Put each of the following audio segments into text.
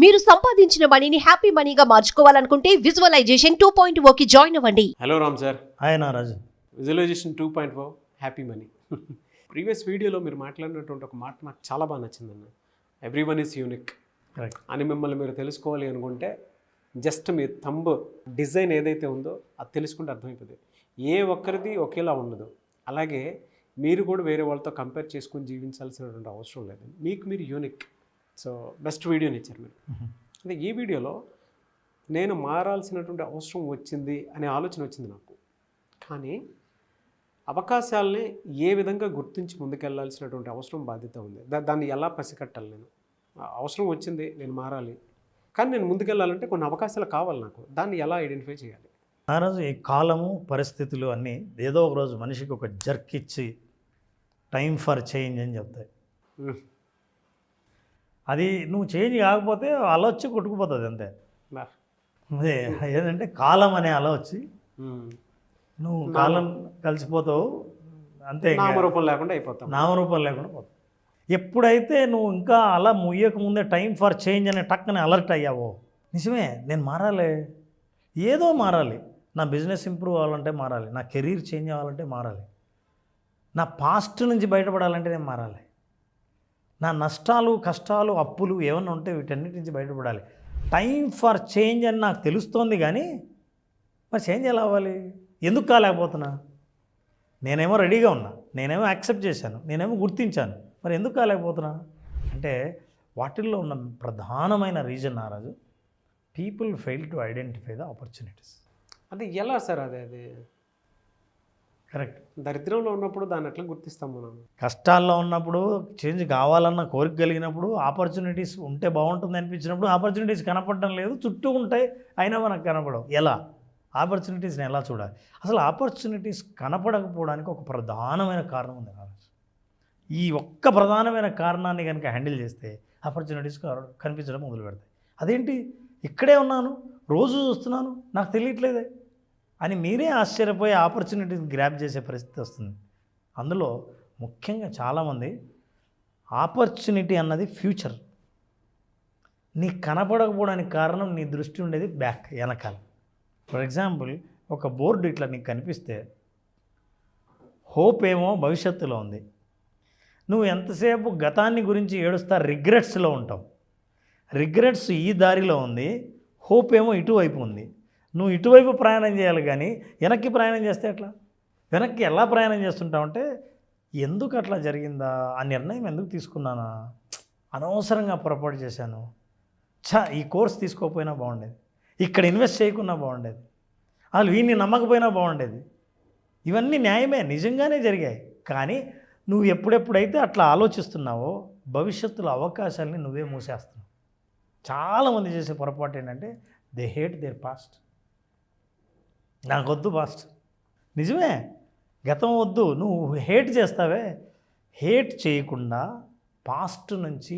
మీరు సంపాదించిన మనీని హ్యాపీ మనీగా మార్చుకోవాలనుకుంటే విజువలైజేషన్ 2.0కి జాయిన్ అవ్వండి. Hello Ram sir. Hi Naraju. Visualisation 2.0 happy money. Previous వీడియోలో మీరు మాట్లాడినటువంటి ఒక మాట నాకు చాలా బాగా నచ్చిందన్న. ఎవ్రీవన్ ఈజ్ యూనిక్ అని మిమ్మల్ని మీరు తెలుసుకోవాలి అనుకుంటే జస్ట్ మీ థంబ్ డిజైన్ ఏదైతే ఉందో అది తెలుసుకుంటే అర్థమైపోతుంది. ఏ ఒక్కరిది ఒకేలా ఉండదు. అలాగే మీరు కూడా వేరే వాళ్ళతో కంపేర్ చేసుకొని జీవించాల్సినటువంటి అవసరం లేదు. మీకు మీరు యూనిక్. సో బెస్ట్ వీడియోని ఇచ్చారు మీరు. అదే ఈ వీడియోలో నేను మారాల్సినటువంటి అవసరం వచ్చింది అనే ఆలోచన వచ్చింది నాకు. కానీ అవకాశాలని ఏ విధంగా గుర్తించి ముందుకెళ్లాల్సినటువంటి అవసరం బాధ్యత ఉంది. దాన్ని ఎలా పసికట్టాలి? నేను అవసరం వచ్చింది, నేను మారాలి, కానీ నేను ముందుకెళ్ళాలంటే కొన్ని అవకాశాలు కావాలి నాకు. దాన్ని ఎలా ఐడెంటిఫై చేయాలి? నారాజు, ఈ కాలము పరిస్థితులు అన్నీ ఏదో ఒక రోజు మనిషికి ఒక జర్క్ ఇచ్చి టైం ఫర్ చేంజ్ అని చెప్తాయి. అది నువ్వు చేంజ్ కాకపోతే అల వచ్చి కొట్టుకుపోతుంది అంతే. అదే ఏంటంటే కాలం అనే అల వచ్చి నువ్వు కాలం కలిసిపోతావు అంతే. నామరూపం లేకుండా అయిపోతావు. నామరూపం లేకుండా పోతావు. ఎప్పుడైతే నువ్వు ఇంకా అలా ముయ్యక ముందే టైం ఫర్ చేంజ్ అనే టక్కని అలర్ట్ అయ్యావో, నిజమే నేను మారాలి, ఏదో మారాలి, నా బిజినెస్ ఇంప్రూవ్ అవ్వాలంటే మారాలి, నా కెరీర్ చేంజ్ అవ్వాలంటే మారాలి, నా పాస్ట్ నుంచి బయటపడాలంటే నేను మారాలి, నా నష్టాలు కష్టాలు అప్పులు ఏమన్నా ఉంటే వీటన్నిటి నుంచి బయటపడాలి. టైం ఫర్ చేంజ్ అని నాకు తెలుస్తోంది, కానీ మరి చేంజ్ ఎలా అవ్వాలి? ఎందుకు కాలేకపోతున్నా? నేనేమో రెడీగా ఉన్నా, నేనేమో యాక్సెప్ట్ చేశాను, నేనేమో గుర్తించాను, మరి ఎందుకు కాలేకపోతున్నా అంటే వాటిల్లో ఉన్న ప్రధానమైన reason Naraju, people fail to identify the opportunities. అది ఎలా సార్? అది కరెక్ట్. దరిద్రంలో ఉన్నప్పుడు దాన్ని ఎట్లా గుర్తిస్తాం మనం? కష్టాల్లో ఉన్నప్పుడు, చేంజ్ కావాలన్న కోరిక కలిగినప్పుడు, ఆపర్చునిటీస్ ఉంటే బాగుంటుంది అనిపించినప్పుడు ఆపర్చునిటీస్ కనపడడం లేదు, చుట్టూ ఉంటాయి అయినా మనకు కనపడవు. ఎలా ఆపర్చునిటీస్ని ఎలా చూడాలి? అసలు ఆపర్చునిటీస్ కనపడకపోవడానికి ఒక ప్రధానమైన కారణం ఉంది నారాజు. ఈ ఒక్క ప్రధానమైన కారణాన్ని కనుక హ్యాండిల్ చేస్తే ఆపర్చునిటీస్ కనిపించడం మొదలు పెడతాయి. అదేంటి, ఇక్కడే ఉన్నాను, రోజు చూస్తున్నాను, నాకు తెలియట్లేదే అని మీరే ఆశ్చర్యపోయి ఆపర్చునిటీని గ్రాప్ చేసే పరిస్థితి వస్తుంది. అందులో ముఖ్యంగా చాలామంది ఆపర్చునిటీ అన్నది ఫ్యూచర్, నీకు కనపడకపోవడానికి కారణం నీ దృష్టి ఉండేది బ్యాక్, వెనకాల. ఫర్ ఎగ్జాంపుల్, ఒక బోర్డు ఇట్లా నీకు కనిపిస్తే హోప్ ఏమో భవిష్యత్తులో ఉంది, నువ్వు ఎంతసేపు గతాన్ని గురించి ఏడుస్తా రిగ్రెట్స్లో ఉంటావు. రిగ్రెట్స్ ఈ దారిలో ఉంది, హోప్ ఏమో ఇటువైపు ఉంది. నువ్వు ఇటువైపు ప్రయాణం చేయాలి, కానీ వెనక్కి ప్రయాణం చేస్తే ఎట్లా? వెనక్కి ఎలా ప్రయాణం చేస్తుంటావంటే, ఎందుకు అట్లా జరిగిందా, ఆ నిర్ణయం ఎందుకు తీసుకున్నానా, అనవసరంగా పొరపాటు చేశాను, ఈ కోర్స్ తీసుకోకపోయినా బాగుండేది, ఇక్కడ ఇన్వెస్ట్ చేయకున్నా బాగుండేది, వాళ్ళు వీడిని నమ్మకపోయినా బాగుండేది. ఇవన్నీ న్యాయమే, నిజంగానే జరిగాయి. కానీ నువ్వు ఎప్పుడెప్పుడైతే అట్లా ఆలోచిస్తున్నావో భవిష్యత్తులో అవకాశాలని నువ్వే మూసేస్తున్నావు. చాలామంది చేసే పొరపాటు ఏంటంటే దే హేట్ దేర్ పాస్ట్. నాకొద్దు పాస్ట్, నిజమే, గతం వద్దు, నువ్వు హేట్ చేస్తావే. హేట్ చేయకుండా పాస్ట్ నుంచి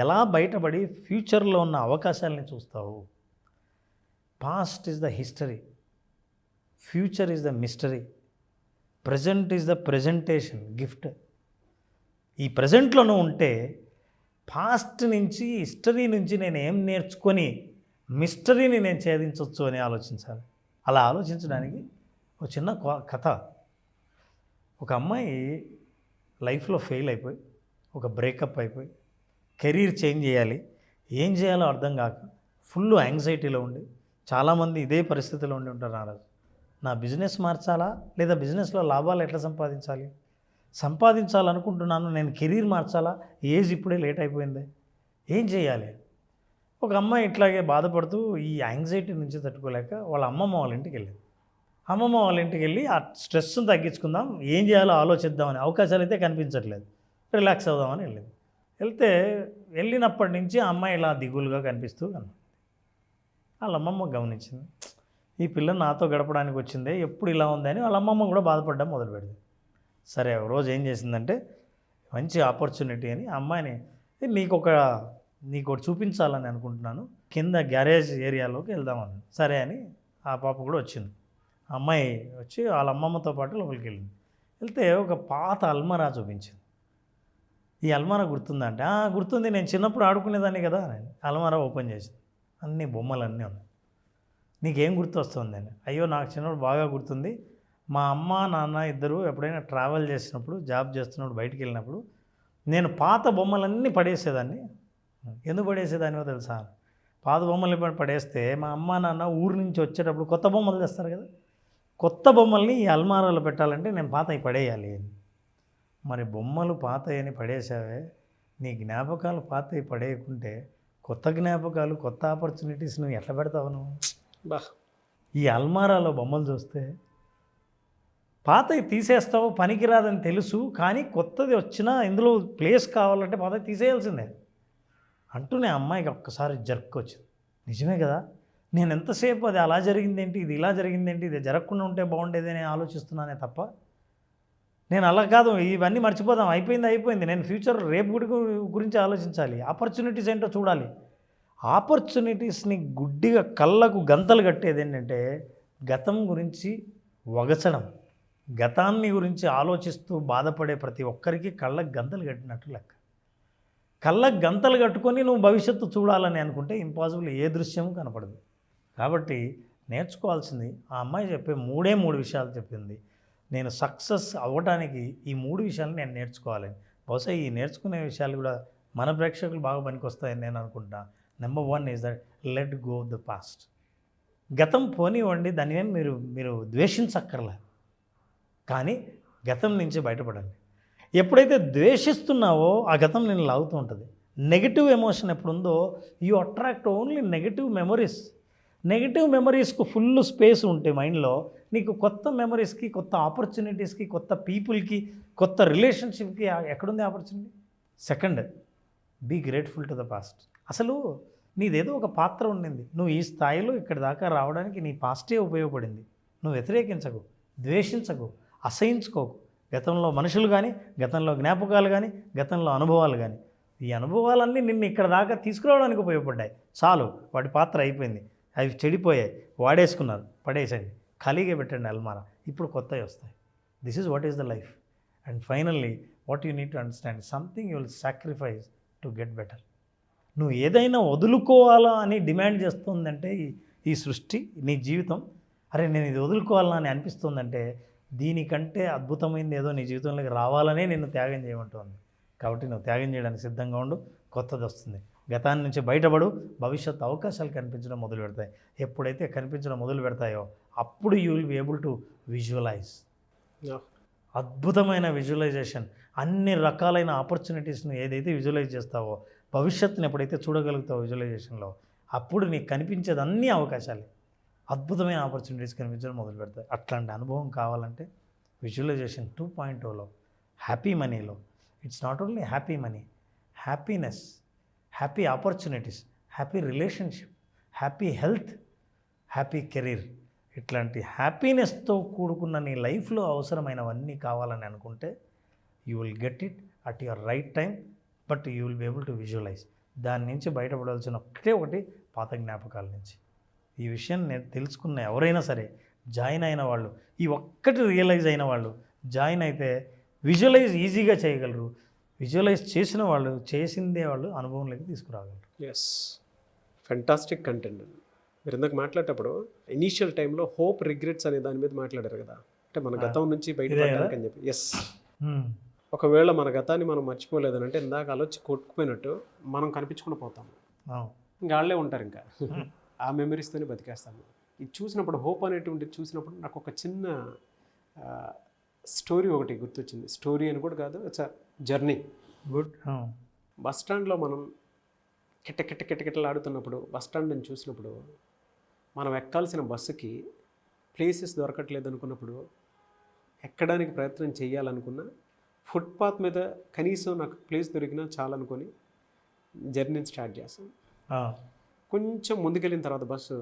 ఎలా బయటపడి ఫ్యూచర్లో ఉన్న అవకాశాలని చూస్తావు. Past is the history, future is the mystery, present is the presentation gift. ఈ ప్రజెంట్లో నువ్వు ఉంటే పాస్ట్ నుంచి, హిస్టరీ నుంచి నేను ఏం నేర్చుకొని మిస్టరీని నేను ఛేదించవచ్చు అని ఆలోచించాలి. అలా ఆలోచించడానికి ఒక చిన్న కథ. ఒక అమ్మాయి లైఫ్లో ఫెయిల్ అయిపోయి, ఒక బ్రేకప్ అయిపోయి, కెరీర్ చేంజ్ చేయాలి, ఏం చేయాలో అర్థం కాక ఫుల్ యాంగ్జైటీలో ఉండి, చాలామంది ఇదే పరిస్థితిలో ఉండి ఉంటారు నారాజు. నా బిజినెస్ మార్చాలా, లేదా బిజినెస్లో లాభాలు ఎట్లా సంపాదించాలనుకుంటున్నాను, నేను కెరీర్ మార్చాలా, ఏజ్ ఇప్పుడే లేట్ అయిపోయింది, ఏం చేయాలి? ఒక అమ్మాయి ఇట్లాగే బాధపడుతూ ఈ యాంగ్జైటీ నుంచి తట్టుకోలేక వాళ్ళ అమ్మమ్మ వాళ్ళ ఇంటికి వెళ్ళింది. అమ్మమ్మ వాళ్ళ ఇంటికి వెళ్ళి ఆ స్ట్రెస్ని తగ్గించుకుందాం, ఏం చేయాలో ఆలోచిద్దామని, అవకాశాలు అయితే కనిపించట్లేదు, రిలాక్స్ అవుదామని వెళ్ళింది. వెళ్తే వెళ్ళినప్పటి నుంచి ఆ అమ్మాయి ఇలా దిగులుగా కనిపిస్తూ కన్నా. వాళ్ళ అమ్మమ్మ గమనించింది, ఈ పిల్ల నాతో గడపడానికి వచ్చిందే, ఎప్పుడు ఇలా ఉందని వాళ్ళ అమ్మమ్మ కూడా బాధపడడం మొదలుపెట్టింది. సరే, ఒక రోజు ఏం చేసిందంటే, మంచి ఆపర్చునిటీ అని అమ్మాయిని, నీకు ఒకటి చూపించాలని అనుకుంటున్నాను, కింద గ్యారేజ్ ఏరియాలోకి వెళ్దామని. సరే అని ఆ పాప కూడా వచ్చింది. అమ్మాయి వచ్చి వాళ్ళ అమ్మమ్మతో పాటు లోపలికి వెళ్ళింది. వెళ్తే ఒక పాత అల్మరా చూపించింది. ఈ అల్మారా గుర్తుందా అంటే గుర్తుంది, నేను చిన్నప్పుడు ఆడుకునేదాన్ని కదా అని అల్మారా ఓపెన్ చేసి అన్ని బొమ్మలు అన్నీ ఉన్నాయి. నీకేం గుర్తు వస్తుంది అని, అయ్యో నాకు చిన్నప్పుడు బాగా గుర్తుంది, మా అమ్మ నాన్న ఇద్దరు ఎప్పుడైనా ట్రావెల్ చేసినప్పుడు జాబ్ చేస్తున్నప్పుడు బయటికి వెళ్ళినప్పుడు నేను పాత బొమ్మలన్నీ పడేసేదాన్ని. ఎందుకు పడేసేదానివో తెలుసా? పాత బొమ్మల్ని పడేస్తే మా అమ్మ నాన్న ఊరు నుంచి వచ్చేటప్పుడు కొత్త బొమ్మలు తెస్తారు కదా, కొత్త బొమ్మల్ని ఈ అల్మారాలో పెట్టాలంటే నేను పాతవి పడేయాలి అని. మరి బొమ్మలు పాతయని పడేసావే, నీ జ్ఞాపకాలు పాతవి పడేయకుంటే కొత్త జ్ఞాపకాలు కొత్త ఆపర్చునిటీస్ నువ్వు ఎట్లా పెడతావు నువ్వు? బా, ఈ అల్మారాలో బొమ్మలు చూస్తే పాతవి తీసేస్తావు, పనికిరాదని తెలుసు, కానీ కొత్తది వచ్చినా ఇందులో ప్లేస్ కావాలంటే పాతవి తీసేయాల్సిందే అంటూనే అమ్మాయికి ఒక్కసారి జర్క్ వచ్చింది. నిజమే కదా, నేను ఎంతసేపు అది అలా జరిగిందేంటి, ఇది ఇలా జరిగిందేంటి, ఇది జరగకుండా ఉంటే బాగుండేది అని ఆలోచిస్తున్నానే తప్ప నేను అలా కాదు, ఇవన్నీ మర్చిపోదాం, అయిపోయింది, నేను ఫ్యూచర్ రేపు గురించి ఆలోచించాలి, ఆపర్చునిటీస్ ఏంటో చూడాలి. ఆపర్చునిటీస్ని గుడ్డిగా కళ్ళకు గంతలు కట్టేది ఏంటంటే గతం గురించి వగచడం, గతాన్ని గురించి ఆలోచిస్తూ బాధపడే ప్రతి ఒక్కరికి కళ్ళకు గంతలు కట్టినట్టు లెక్క. కళ్ళకు గంతలు కట్టుకొని నువ్వు భవిష్యత్తు చూడాలని అనుకుంటే ఇంపాసిబుల్, ఏ దృశ్యం కనపడదు. కాబట్టి నేర్చుకోవాల్సింది ఆ అమ్మాయి చెప్పే మూడు విషయాలు చెప్పింది. నేను సక్సెస్ అవ్వడానికి ఈ 3 విషయాలు నేను నేర్చుకోవాలని. బహుశా ఈ నేర్చుకునే విషయాలు కూడా మన ప్రేక్షకులు బాగా పనికొస్తాయని నేను అనుకుంటా. Number 1 is that let go the past. గతం పోనివ్వండి, దాన్ని ఏం మీరు ద్వేషించక్కర్లే, కానీ గతం నుంచి బయటపడండి. ఎప్పుడైతే ద్వేషిస్తున్నావో ఆ గతం నేను లాగుతూ ఉంటుంది. నెగిటివ్ ఎమోషన్ ఎప్పుడుందో you attract only negative memories. Negative మెమరీస్కు ఫుల్ స్పేస్ ఉంటే మైండ్లో నీకు కొత్త మెమరీస్కి, కొత్త ఆపర్చునిటీస్కి, కొత్త పీపుల్కి, కొత్త రిలేషన్షిప్కి ఎక్కడుంది opportunity? Second, be grateful to the past. అసలు నీదేదో ఒక పాత్ర ఉండింది, నువ్వు ఈ స్థాయిలో ఇక్కడ దాకా రావడానికి నీ పాస్టే ఉపయోగపడింది. నువ్వు వ్యతిరేకించకు, ద్వేషించకు, అసహించుకోకు. గతంలో మనుషులు కానీ, గతంలో జ్ఞాపకాలు కానీ, గతంలో అనుభవాలు కానీ, ఈ అనుభవాలన్నీ నిన్ను ఇక్కడ దాకా తీసుకురావడానికి ఉపయోగపడ్డాయి. చాలు, వాటి పాత్ర అయిపోయింది, అవి చెడిపోయాయి, వాడేసుకున్నారు, పడేసండి, ఖాళీగా పెట్టండి అల్మారా, ఇప్పుడు కొత్తవి వస్తాయి. This is what is the life. And finally what you need to understand, something you will sacrifice to get better. నువ్వు ఏదైనా వదులుకోవాలా అని డిమాండ్ చేస్తుందంటే ఈ సృష్టి, నీ జీవితం, అరే నేను ఇది వదులుకోవాలా అని అనిపిస్తుందంటే దీనికంటే అద్భుతమైనది ఏదో నీ జీవితంలోకి రావాలనే నిన్ను త్యాగం చేయమంటుంది. కాబట్టి నువ్వు త్యాగం చేయడానికి సిద్ధంగా ఉండు, కొత్తది వస్తుంది. గతాన్ని నుంచి బయటపడు, భవిష్యత్తు అవకాశాలు కనిపించడం మొదలు పెడతాయి. ఎప్పుడైతే కనిపించడం మొదలు పెడతాయో అప్పుడు you will be able to visualise. అద్భుతమైన విజువలైజేషన్, అన్ని రకాలైన ఆపర్చునిటీస్ను ఏదైతే విజువలైజ్ చేస్తావో, భవిష్యత్తుని ఎప్పుడైతే చూడగలుగుతావో విజువలైజేషన్లో, అప్పుడు నీకు కనిపించేది అన్ని అవకాశాలే, అద్భుతమైన ఆపర్చునిటీస్ కనిపించడం మొదలు పెడతాయి. అట్లాంటి అనుభవం కావాలంటే విజువలైజేషన్ 2.0లో, హ్యాపీ మనీలో, it's not only happy money, happiness, happy opportunities, happy relationship, happy health, happy career, ఇట్లాంటి హ్యాపీనెస్తో కూడుకున్న నీ లైఫ్లో అవసరమైనవన్నీ కావాలని అనుకుంటే you will get it at your right time, but you will be able to visualise. దాని నుంచి బయటపడాల్సిన ఒకటి పాత జ్ఞాపకాల నుంచి. ఈ విషయం నేను తెలుసుకున్న ఎవరైనా సరే, జాయిన్ అయిన వాళ్ళు, ఈ ఒక్కటి రియలైజ్ అయిన వాళ్ళు జాయిన్ అయితే విజువలైజ్ ఈజీగా చేయగలరు. విజువలైజ్ చేసిన వాళ్ళు, చేసిందే వాళ్ళు అనుభవంలోకి తీసుకురాగలరు. Yes, fantastic content. మీరు ఇందాక మాట్లాడేటప్పుడు ఇనీషియల్ టైంలో హోప్ రిగ్రెట్స్ అనే దాని మీద మాట్లాడారు కదా, అంటే మన గతం నుంచి బయటపడడానికి అని చెప్పి. ఎస్, ఒకవేళ మన గతాన్ని మనం మర్చిపోలేదని అంటే ఇందాక ఆలోచి కొట్టుకుపోయినట్టు మనం కనిపించుకుని పోతాము, ఇంకా వాళ్ళే ఉంటారు, ఇంకా ఆ మెమరీస్తోనే బతికేస్తాము. ఇది చూసినప్పుడు, హోప్ అనేటువంటిది చూసినప్పుడు నాకు ఒక చిన్న స్టోరీ ఒకటి గుర్తొచ్చింది. స్టోరీ అని కూడా కాదు, ఇట్స్ జర్నీ. గుడ్. బస్ స్టాండ్లో మనం కిట్టకిట్టలు ఆడుతున్నప్పుడు, బస్ స్టాండ్ని చూసినప్పుడు, మనం ఎక్కాల్సిన బస్సుకి ప్లేసెస్ దొరకట్లేదు అనుకున్నప్పుడు, ఎక్కడానికి ప్రయత్నం చేయాలనుకున్నా ఫుట్పాత్ మీద కనీసం నాకు ప్లేస్ దొరికినా చాలనుకొని జర్నీని స్టార్ట్ చేస్తాం. కొంచెం ముందుకెళ్ళిన తర్వాత బస్సు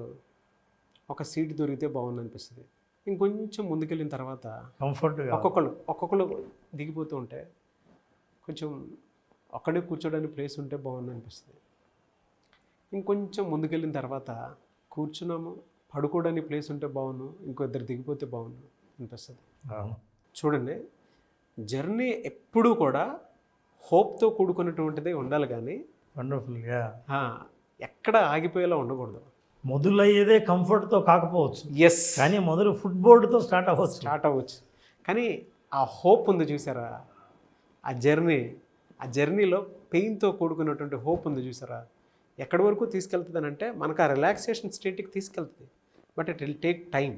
ఒక సీట్ దొరికితే బాగుంది అనిపిస్తుంది. ఇంకొంచెం ముందుకెళ్ళిన తర్వాత కంఫర్ట్గా ఒక్కొక్కళ్ళు దిగిపోతూ ఉంటే కొంచెం ఒక్కడే కూర్చోడానికి ప్లేస్ ఉంటే బాగుంది అనిపిస్తుంది. ఇంకొంచెం ముందుకెళ్ళిన తర్వాత కూర్చున్నాము, పడుకోవడానికి ప్లేస్ ఉంటే బాగున్నాను, ఇంకో ఇద్దరు దిగిపోతే బాగున్నాను అనిపిస్తుంది. చూడండి, జర్నీ ఎప్పుడూ కూడా హోప్తో కూడుకున్నటువంటిదే ఉండాలి కానీ వండర్ఫుల్గా ఎక్కడ ఆగిపోయేలా ఉండకూడదు. మొదలయ్యేదే కంఫర్ట్తో కాకపోవచ్చు, ఎస్, కానీ మొదలు ఫుట్బోర్డ్తో స్టార్ట్ అవ్వచ్చు. స్టార్ట్ అవ్వచ్చు. కానీ ఆ హోప్ ఉంది చూసారా, ఆ జర్నీలో పెయిన్తో కూడుకున్నటువంటి హోప్ ఉంది చూసారా, ఎక్కడి వరకు తీసుకెళ్తుంది అని అంటే మనకు ఆ రిలాక్సేషన్ స్టేట్కి తీసుకెళ్తుంది. But it will take time.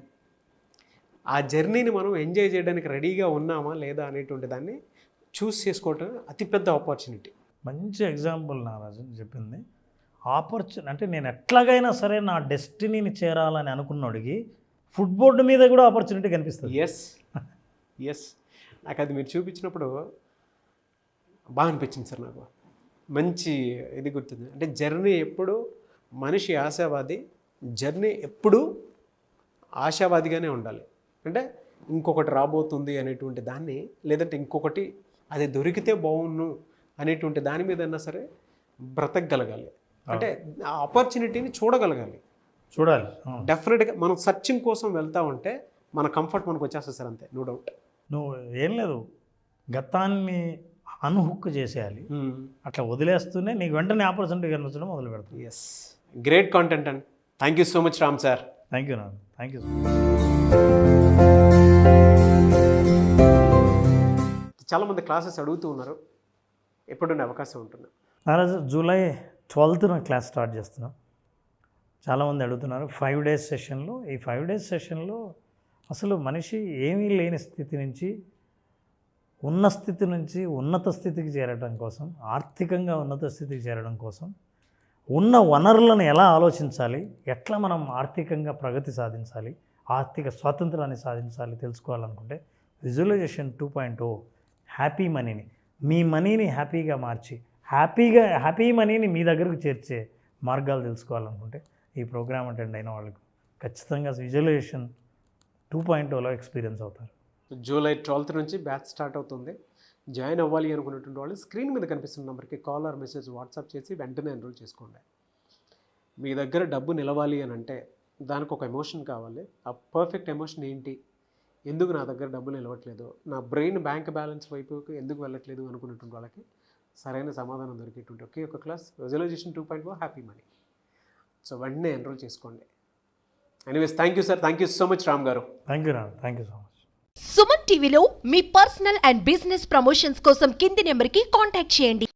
ఆ జర్నీని మనం ఎంజాయ్ చేయడానికి రెడీగా ఉన్నామా లేదా అనేటువంటి దాన్ని చూస్ చేసుకోవటం అతిపెద్ద ఆపర్చునిటీ. మంచి ఎగ్జాంపుల్ నారాజు చెప్పింది. అంటే నేను ఎట్లాగైనా సరే నా డెస్టినీని చేరాలని అనుకున్నోడికి ఫుట్బోర్డు మీద కూడా ఆపర్చునిటీ కనిపిస్తుంది. ఎస్ నాకు అది మీరు చూపించినప్పుడు బాగా అనిపించింది సార్. నాకు మంచి ఇది గుర్తుంది. అంటే జర్నీ ఎప్పుడు మనిషి ఆశావాది, జర్నీ ఎప్పుడూ ఆశావాదిగానే ఉండాలి. అంటే ఇంకొకటి రాబోతుంది అనేటువంటి దాన్ని, లేదంటే ఇంకొకటి అది దొరికితే బాగున్ను అనేటువంటి దాని మీద అయినా సరే బ్రతకగలగాలి. అంటే ఆ ఆపర్చునిటీని చూడాలి. డెఫినెట్గా మనం సర్చింగ్ కోసం వెళ్తా ఉంటే మన కంఫర్ట్ మనకు వచ్చేస్తుంది సార్, అంతే, నో డౌట్. నువ్వు ఏం లేదు, గతాన్ని అన్హుక్ చేసేయాలి. అట్లా వదిలేస్తూనే నీకు వెంటనే ఆపర్చునిటీ కనిపించడం మొదలు పెడతాం. Yes, great content and thank you so much Ram sir. Thank you నాన్న, థ్యాంక్ యూ. చాలామంది క్లాసెస్ అడుగుతూ ఉన్నారు, ఎప్పుడున్న అవకాశం ఉంటుంది? నారాజు జూలై 12న క్లాస్ స్టార్ట్ చేస్తున్నాం. చాలామంది అడుగుతున్నారు 5 days సెషన్లో. ఈ 5 days సెషన్లో అసలు మనిషి ఏమీ లేని స్థితి నుంచి, ఉన్న స్థితి నుంచి ఉన్నత స్థితికి చేరడం కోసం, ఆర్థికంగా ఉన్నత స్థితికి చేరడం కోసం ఉన్న వనరులను ఎలా ఆలోచించాలి, ఎట్లా మనం ఆర్థికంగా ప్రగతి సాధించాలి, ఆర్థిక స్వాతంత్రాన్ని సాధించాలి తెలుసుకోవాలనుకుంటే విజువలైజేషన్ 2.0 హ్యాపీ మనీని, మీ మనీని హ్యాపీగా మార్చి హ్యాపీ మనీని మీ దగ్గరకు చేర్చే మార్గాలు తెలుసుకోవాలనుకుంటే ఈ ప్రోగ్రామ్ అటెండ్ అయిన వాళ్ళకు ఖచ్చితంగా విజువలైజేషన్ 2.0లో ఎక్స్పీరియన్స్ అవుతారు. జూలై 12th నుంచి బ్యాచ్ స్టార్ట్ అవుతుంది. జాయిన్ అవ్వాలి అనుకున్నటువంటి వాళ్ళు స్క్రీన్ మీద కనిపిస్తున్న నెంబర్కి కాల్ ఆర్ మెసేజ్ వాట్సాప్ చేసి వెంటనే ఎన్రోల్ చేసుకోండి. మీ దగ్గర డబ్బు నిలవాలి అని అంటే దానికి ఒక ఎమోషన్ కావాలి. ఆ పర్ఫెక్ట్ ఎమోషన్ ఏంటి, ఎందుకు నా దగ్గర డబ్బు నిలవట్లేదు, నా బ్రెయిన్ బ్యాంక్ బ్యాలెన్స్ వైపుకి ఎందుకు వెళ్ళట్లేదు అనుకున్నటువంటి వాళ్ళకి సరైన సమాధానం దొరికేటువంటి ఒకే ఒక class visualisation 2.0 happy money. So వెంటనే ఎన్రోల్ చేసుకోండి. Anyways thank you sir, thank you so much Ram గారు. Thank you Ram, thank you so much. Suman టీవీలో మీ పర్సనల్ అండ్ బిజినెస్ ప్రమోషన్స్ కోసం కింది నెంబర్కి కాంటాక్ట్ చేయండి.